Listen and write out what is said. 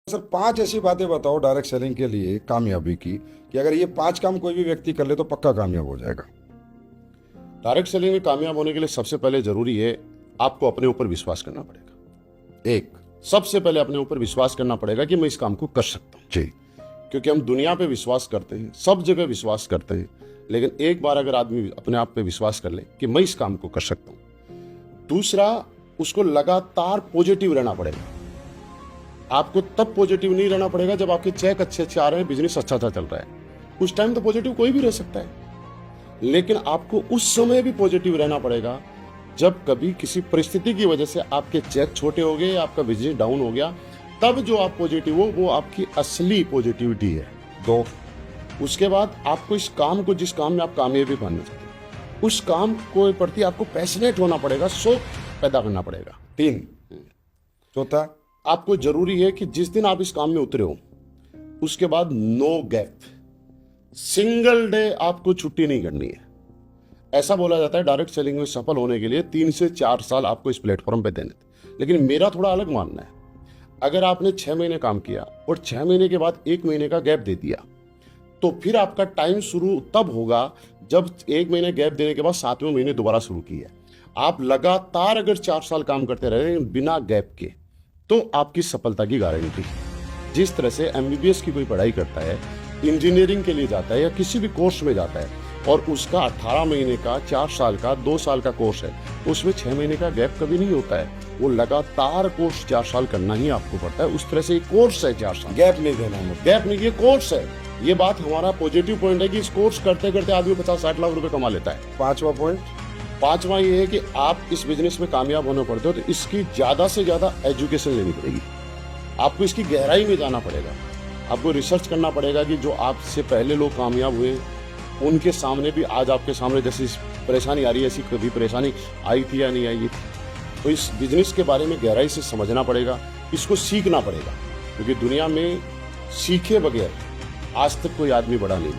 Sir 5 ऐसी बातें बताओ डायरेक्ट सेलिंग के लिए कामयाबी की कि अगर ये 5 काम कोई भी व्यक्ति कर ले तो पक्का कामयाब हो जाएगा। डायरेक्ट सेलिंग में कामयाब होने के लिए सबसे पहले जरूरी है आपको अपने ऊपर विश्वास करना पड़ेगा। एक सबसे पहले अपने ऊपर विश्वास करना पड़ेगा कि मैं इस काम को कर सकता हूं। जी। क्योंकि हम दुनिया पे विश्वास करते हैं, सब जगह विश्वास करते हैं, लेकिन एक बार अगर आदमी अपने आप पे विश्वास कर ले कि मैं इस काम को कर सकता हूं। दूसरा, उसको लगातार पॉजिटिव रहना पड़ेगा। आपको तब पॉजिटिव नहीं रहना पड़ेगा जब आपके चेक अच्छे अच्छे आ रहे हैं, बिजनेस अच्छा अच्छा चल रहा है। उस टाइम तो पॉजिटिव कोई भी रह सकता है, लेकिन आपको उस समय भी पॉजिटिव रहना पड़ेगा जब कभी किसी परिस्थिति की वजह से आपके चेक छोटे हो गए, आपका बिजनेस डाउन हो गया, तब जो आप पॉजिटिव हो वो आपकी असली पॉजिटिविटी है। दो, उसके बाद आपको इस काम को, जिस काम में आप कामयाबी पाना चाहते हैं, उस काम को प्रति आपको पैशनेट होना पड़ेगा, शौक पैदा करना पड़ेगा। 3, चौथा, आपको जरूरी है कि जिस दिन आप इस काम में उतरे हो उसके बाद नो गैप, सिंगल डे आपको छुट्टी नहीं करनी है। ऐसा बोला जाता है डायरेक्ट सेलिंग में सफल होने के लिए 3 से 4 साल आपको इस प्लेटफॉर्म पे देने थे, लेकिन मेरा थोड़ा अलग मानना है। अगर आपने 6 महीने काम किया और 6 महीने के बाद 1 महीने का गैप दे दिया, तो फिर आपका टाइम शुरू तब होगा जब 1 महीने गैप देने के बाद 7वें महीने दोबारा शुरू किया। आप लगातार अगर 4 साल काम करते रहे बिना गैप के, तो आपकी सफलता की गारंटी। जिस तरह से एमबीबीएस की कोई पढ़ाई करता है, इंजीनियरिंग के लिए जाता है या किसी भी कोर्स में जाता है और उसका 18 महीने का, 4 साल का, 2 साल का कोर्स है, उसमें 6 महीने का गैप कभी नहीं होता है। वो लगातार कोर्स 4 साल करना ही आपको पड़ता है। उस तरह से कोर्स है 4 साल, गैप नहीं देना है। गैप नहीं, ये कोर्स है। ये बात हमारा पॉजिटिव पॉइंट है कि इस कोर्स करते करते आदमी 50-60 लाख रुपए कमा लेता है। 5वां पॉइंट, 5वां ये है कि आप इस बिजनेस में कामयाब होने पड़ते हो तो इसकी ज्यादा से ज्यादा एजुकेशन लेनी पड़ेगी। आपको इसकी गहराई में जाना पड़ेगा, आपको रिसर्च करना पड़ेगा कि जो आपसे पहले लोग कामयाब हुए उनके सामने भी आज आपके सामने जैसी परेशानी आ रही है, ऐसी कभी परेशानी आई थी या नहीं आई थी। तो इस बिजनेस के बारे में गहराई से समझना पड़ेगा, इसको सीखना पड़ेगा, क्योंकि दुनिया में सीखे बगैर आज तक कोई आदमी बड़ा नहीं।